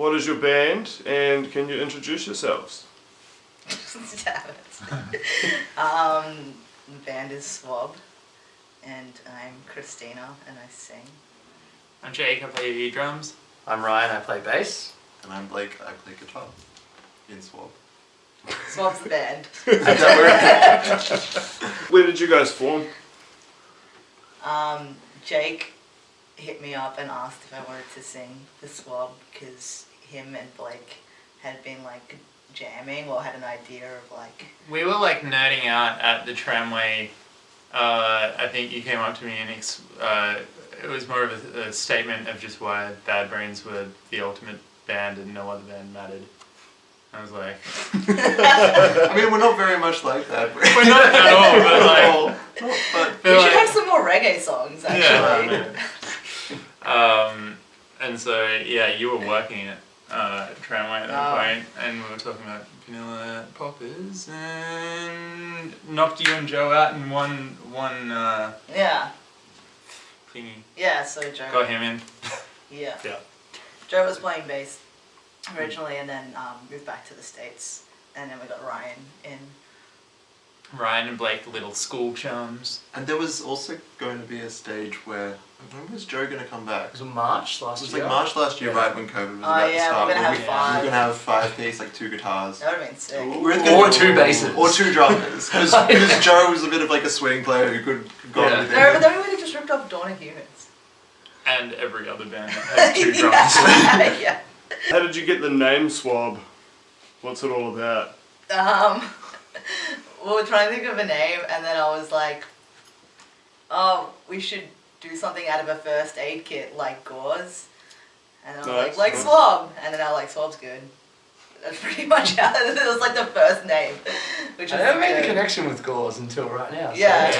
what is your band, and can you introduce yourselves? Damn it. The band is SWAB, and I'm Christina, and I sing. I'm Jake, I play drums. I'm Ryan, I play bass. And I'm Blake, I play guitar in SWAB. SWAB's the band. Where did you guys form? Jake hit me up and asked if I wanted to sing the SWAB because him and Blake had been like jamming or had an idea of like... We were like nerding out at the tramway. I think you came up to me and it was more of a statement of just why Bad Brains were the ultimate band and no other band mattered. I was like... I mean, we're not very much like that. We're not at all, but we should have some more reggae songs, actually. Yeah. And so, yeah, you were working at Tramway at that point, and we were talking about vanilla poppers, and knocked you and Joe out in one Yeah. thingy. Yeah, so Joe... Got him in. Yeah. Yeah. Joe was playing bass originally and then moved back to the States, and then we got Ryan in. Ryan and Blake, little school chums. And there was also going to be a stage where, when was Joe going to come back? It was March last year. It was like March last year, right when COVID was about to start. We're going to have 5. We were going to have 5 piece, like 2 guitars. That would have been sick. Or 2 basses. Or 2 drummers. Because Joe was a bit of like a swing player who could go on with No, but then we would have just ripped off Dawn of Humans. And every other band that has 2 drums. Yeah. How did you get the name SWAB? What's it all about? We were trying to think of a name, and then I was like, oh, we should do something out of a first aid kit, like gauze. And I was like SWAB. And then I was like, SWAB's good. That's pretty much how it was, like the first name. Which I never made the connection with gauze until right now. Yeah.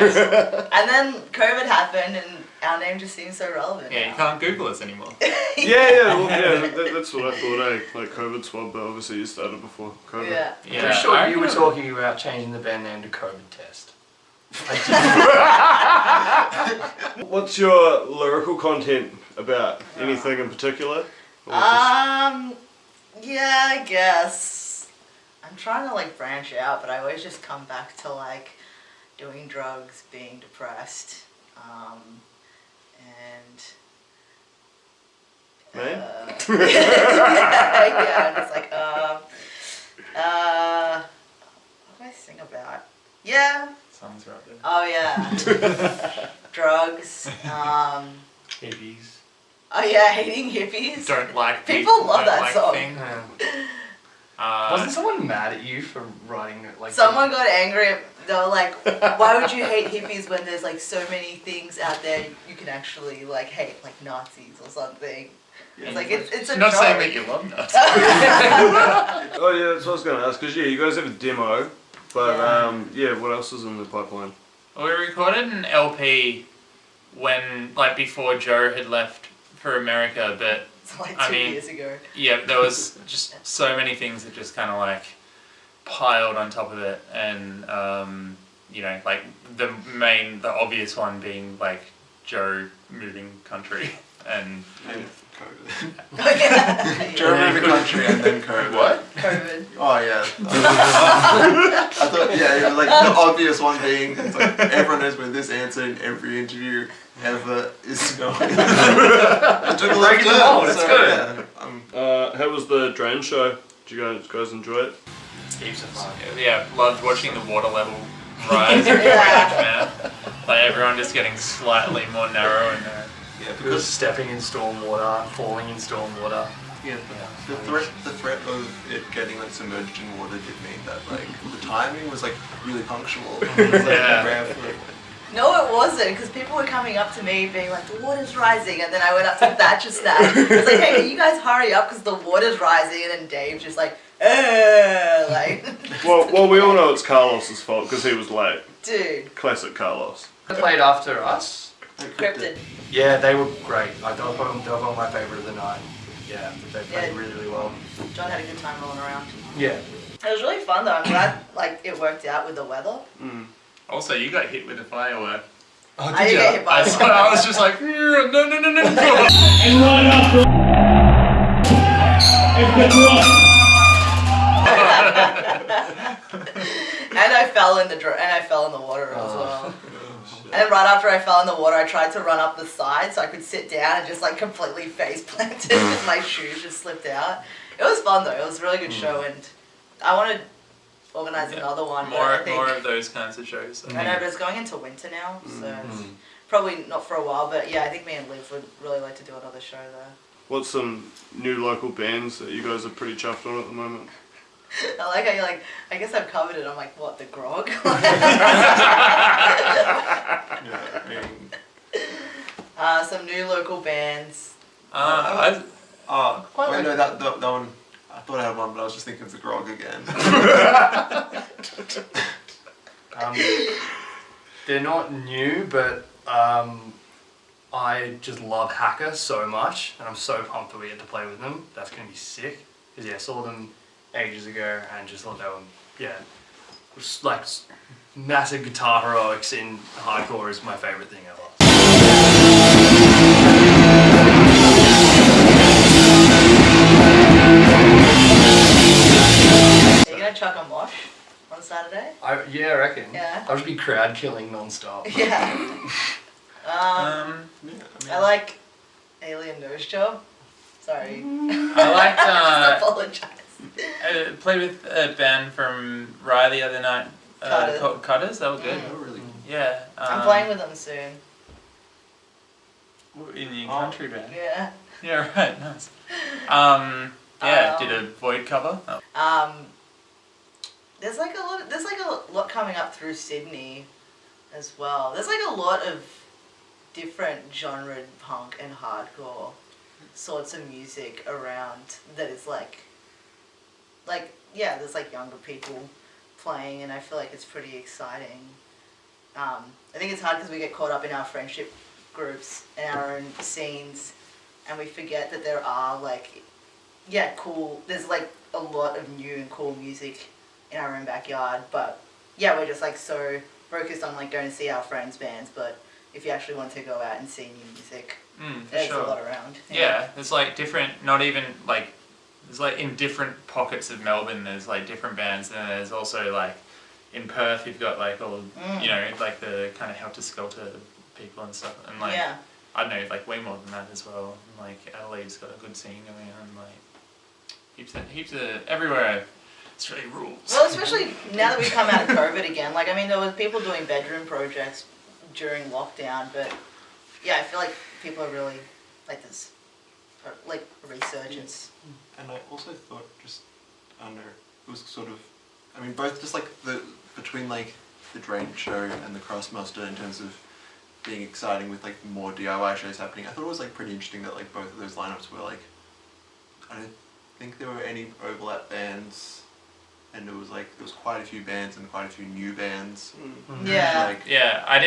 And then COVID happened, and our name just seems so relevant. Yeah, you can't Google us anymore. That's what I thought, Like COVID swab, but obviously you started before COVID. Yeah. Yeah, Pretty sure you were talking about changing the band name to COVID Test. What's your lyrical content about? Anything in particular? Yeah, I guess. I'm trying to like branch out, but I always just come back to like doing drugs, being depressed, and Man? yeah, I'm just like, what do I sing about? Yeah. Songs right there. Oh yeah. Drugs. Hippies. Oh yeah, hating hippies. Don't like People love don't that like song. thing. Wasn't someone mad at you for writing it like Someone got angry. They were like, why would you hate hippies when there's like so many things out there you can actually like hate, like Nazis or something. Yeah. It's like, it's a Not joke. saying that you love nuts. Oh yeah, that's what I was going to ask, because you guys have a demo, but what else is in the pipeline? We recorded an LP when, like, before Joe had left for America, but It's like 2 I mean, years ago. yeah, there was just so many things that just kind of like piled on top of it, and you know, like the obvious one being like Joe moving country and COVID. Oh yeah. Joe moved the country and then COVID. What? COVID. Oh yeah. I thought, it was like the obvious one being, it's like everyone knows where this answer in every interview ever is going. I took a look at mold, it's good. How was the drone show? Did you guys enjoy it? heaps of fun. Yeah, loved watching the water level rise every range, man. Like everyone just getting slightly more narrow in there. Yeah, Because stepping in storm water, falling in storm water. Yeah, the threat of it getting like submerged in water did mean that like the timing was like really punctual. It was, like, No, it wasn't, because people were coming up to me being like, the water's rising, and then I went up to Thatcher's Snack. I was like, hey, can you guys hurry up because the water's rising? And then Dave's just like, like. Well, we all know it's Carlos's fault because he was late. Dude. Classic Carlos. They played after us. Cryptid. Yeah, they were great. They were one of my favourite of the night. Yeah, they played really, really well. John had a good time rolling around. Yeah. It was really fun though. I'm glad like it worked out with the weather. Mm. Also, you got hit with a firework. Oh, I did get hit by one. I was just like, no. And I fell in the water as well. And right after I fell in the water, I tried to run up the side so I could sit down and just like completely face planted because my shoes just slipped out. It was fun though. It was a really good show, and I want to organize another one. More of those kinds of shows. I know, but it's going into winter now, so probably not for a while. But yeah, I think me and Liv would really like to do another show there. What's some new local bands that you guys are pretty chuffed on at the moment? I like how you're like, I guess I've covered it. I'm like, what, the grog? Some new local bands. Wait, no, that one. I thought I had one, but I was just thinking of the grog again. They're not new, but I just love Hacker so much, and I'm so pumped that we get to play with them. That's gonna be sick. Cause yeah, I saw them ages ago and just thought they were just like massive guitar heroics in hardcore is my favorite thing ever. Are you gonna chuck a mosh on Saturday? I reckon. Yeah. I'll just be crowd killing non-stop. Yeah. I like Alien Nose Job. Sorry. I liked. I apologize. I played with a band from Rye the other night. Called Cutters. That was good. Oh, really? Yeah. I'm playing with them soon. In your country band. Yeah. Yeah. Right. Nice. Did a Void cover. Oh. There's like a lot coming up through Sydney as well. There's like a lot of different genre punk and hardcore sorts of music around that is like there's like younger people playing, and I feel like it's pretty exciting. I think it's hard because we get caught up in our friendship groups and our own scenes, and we forget that there are there's like a lot of new and cool music in our own backyard, but yeah, we're just like so focused on like going to see our friends' bands, but if you actually want to go out and see new music, there's a lot around. Yeah, there's like different, not even like, there's like in different pockets of Melbourne, there's like different bands, and there's also like in Perth, you've got like all, like the kind of helter-skelter people and stuff, and like, I don't know, like way more than that as well. And, like Adelaide's got a good scene going on, like heaps of everywhere. It's really rules. Well, especially now that we've come out of COVID again. Like, I mean, there was people doing bedroom projects during lockdown, but yeah, I feel like people are really like this, like resurgence. And I also thought I don't know, it was sort of, I mean, both just like between like the Drain show and the Crossmaster in terms of being exciting with like more DIY shows happening. I thought it was like pretty interesting that like both of those lineups were like, I don't think there were any overlap bands. And there was quite a few bands and quite a few new bands. Yeah. I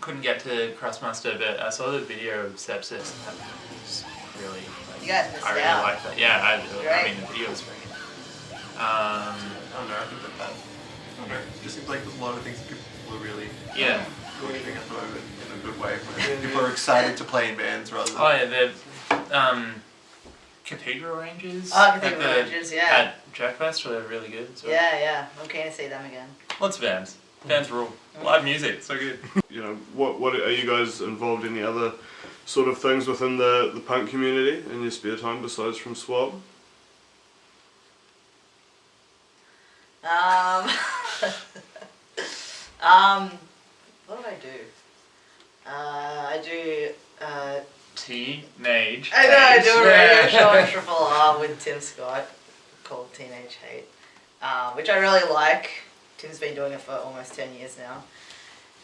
couldn't get to Crossmaster, but I saw the video of Sepsis, and that was really. You guys missed I really out. like that. Yeah, I mean the video was great. I don't know. I think that I don't know. It just seems like there's a lot of things that people are really pushing at the moment in a good way. People are excited to play in bands rather than. Oh yeah, the Cathedral Rangers. Oh, Cathedral Rangers, yeah. At Jackfest were really good. So. Yeah. I'm keen to see them again. Lots of bands. Bands rule. Live music, so good. You know, what are you guys involved in any other sort of things within the punk community in your spare time besides from SWAB? What do I do? I do. Teenage. I do a radio show on Triple R with Tim Scott called Teenage Hate, which I really like. Tim's been doing it for almost 10 years now.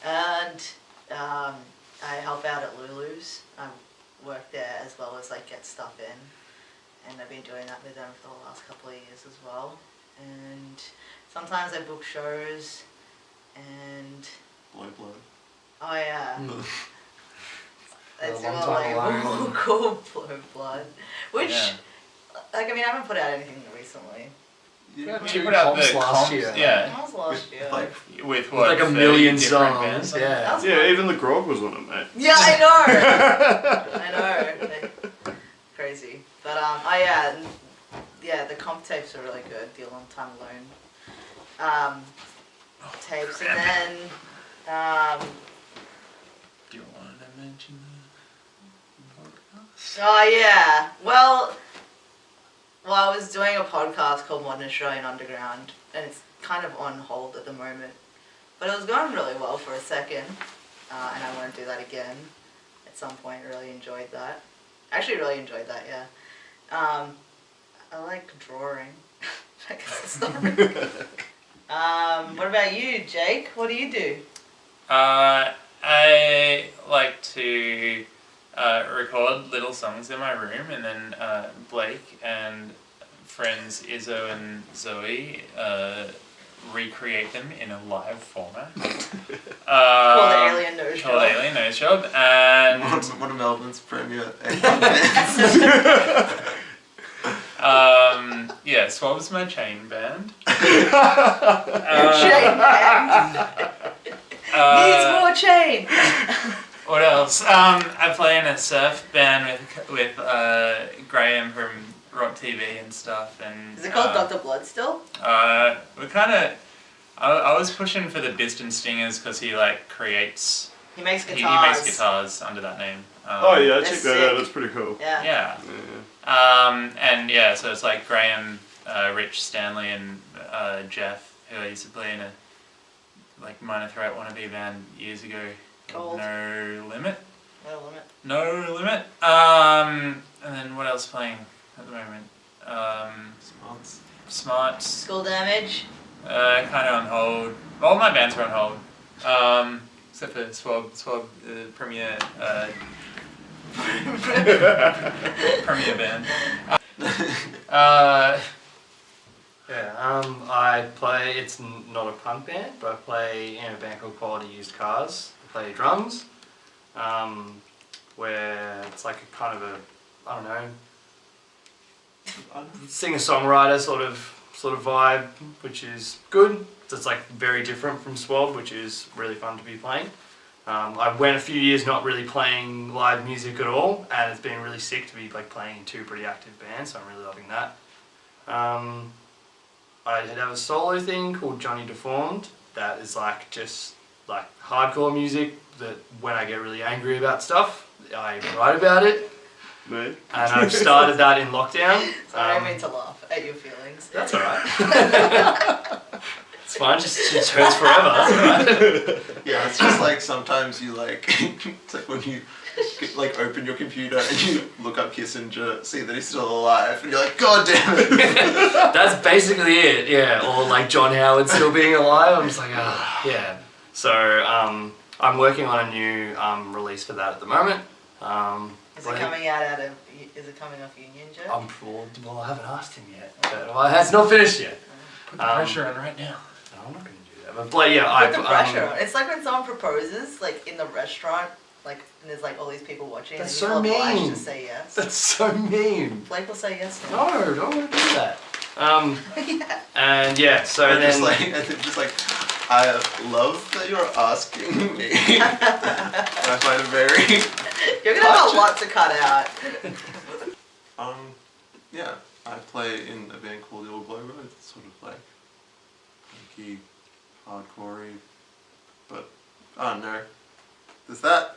And I help out at Lulu's. I work there as well as like get stuff in. And I've been doing that with them for the last couple of years as well. And sometimes I book shows and... Blow. Oh yeah. That's A long all time like alone. cool blood. Which, like, I mean, I haven't put out anything recently. Yeah. You put out the comps last comps, year. yeah. That was last year. Like, With what? Like a 30 million different songs. bands? That Yeah. was Yeah, fun. even the grog was on it, mate. Yeah, I know. I know. Crazy. But yeah, the comp tapes are really good. The Long Time Alone tapes, and then Do you want to mention the podcast? oh yeah, well, I was doing a podcast called Modern Australian Underground, and it's kind of on hold at the moment, but it was going really well for a second, and I want to do that again at some point. Really enjoyed that. Actually, really enjoyed that. Yeah. I like drawing. I guess it's not really good. What about you, Jake? What do you do? I like to record little songs in my room, and then Blake and friends Izzo and Zoe recreate them in a live format. Called Alien Nose Job. Called Alien Nose Job, and One of Melbourne's premier. yeah, SWAB's my chain band. Chain band. Needs more chain. What else? I play in a surf band with Graham from Rock TV and stuff. And Is it called Dr. Blood still? We kind of. I was pushing for the Biston Stingers because he like creates. He makes He guitars. makes guitars under that name. Oh yeah, That's check that sick. out. That's pretty cool. Yeah. Yeah. And yeah, so it's like Graham, Rich, Stanley, and Jeff, who I used to play in a like Minor Threat wannabe band years ago. Cold. No Limit. No limit. No Limit. And then what else playing at the moment? Smarts. School Damage. Kind of on hold. All my bands are on hold. Except for SWAB, premier premier band. I play, it's not a punk band, but I play in a band called Quality Used Cars. I play drums, where it's like a kind of a, I don't know, singer-songwriter sort of vibe, which is good. It's like very different from SWAB, which is really fun to be playing. I went a few years not really playing live music at all, and it's been really sick to be like playing in two pretty active bands, so I'm really loving that. I have a solo thing called Johnny Deformed that is like just like hardcore music that when I get really angry about stuff, I write about it. Me? And I've started that in lockdown. Sorry, I mean to laugh at your feelings. That's alright. It's fine, just hurts forever. That's alright. Yeah, it's just like sometimes you like, it's like when you like open your computer and you look up Kissinger, see that he's still alive, and you're like, God damn it. That's basically it, yeah. Or like John Howard still being alive. I'm just like, yeah. So I'm working on a new release for that at the moment. Is it coming is it coming off Union Joe? Well, I haven't asked him yet. But, it's not finished yet. Put the pressure on right now. No, I'm not going to do that. But yeah, Put the pressure on. It's like when someone proposes, like in the restaurant, like and there's like all these people watching, That's and so you're obliged mean. to say yes. That's so mean. Blake will say yes now. No, don't want to do that. Yeah. And yeah, so And then just like, I love that you're asking me. I find it very. You're gonna have a lot to cut out. Yeah, I play in a band called The Old Glover. It's sort of like punky, hardcore-y, but oh no, there's that.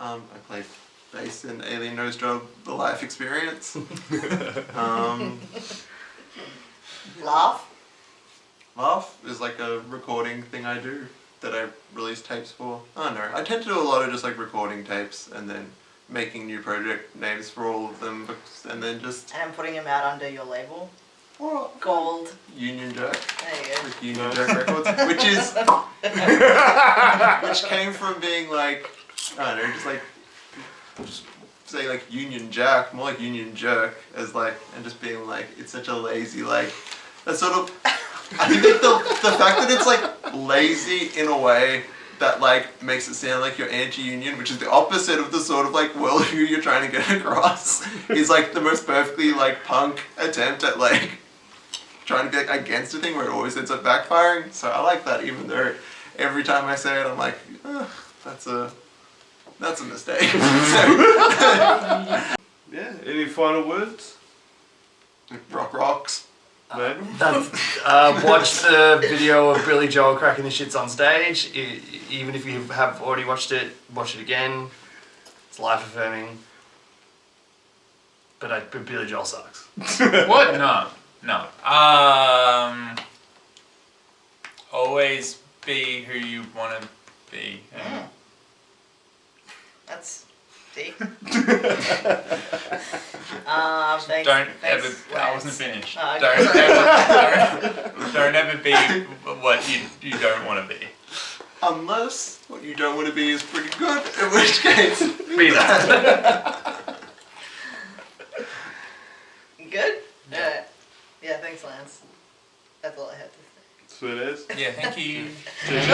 I play bass in Alien Nose Job: The Life Experience. Laugh. Laugh is like a recording thing I do that I release tapes for. I don't know. I tend to do a lot of just like recording tapes and then making new project names for all of them, and then just And putting him out under your label. well, Gold. Union Jack. There you go. With Union Jack Records, which is which came from being like I don't know, just say like Union Jack, more like Union Jerk, as like and just being like it's such a lazy like that sort of. I think the fact that it's like lazy in a way that like makes it sound like you're anti-union, which is the opposite of the sort of like worldview you're trying to get across, is like the most perfectly like punk attempt at like trying to be like against a thing where it always ends up backfiring. So I like that, even though every time I say it, I'm like, that's a mistake. Yeah. Any final words? Rock rocks. Man. Watch the video of Billy Joel cracking the shits on stage. Even if you have already watched it, watch it again. It's life affirming. But Billy Joel sucks. What? No. Always be who you want to be. And That's deep. Thanks. don't thanks, ever. I Lance. wasn't finished. Oh, okay. Don't ever be what you don't want to be. Unless what you don't want to be is pretty good, in which case, Be that. Good? Yeah. Yeah, thanks, Lance. That's all I had to say. Sweet as. Yeah, thank you. Cheers.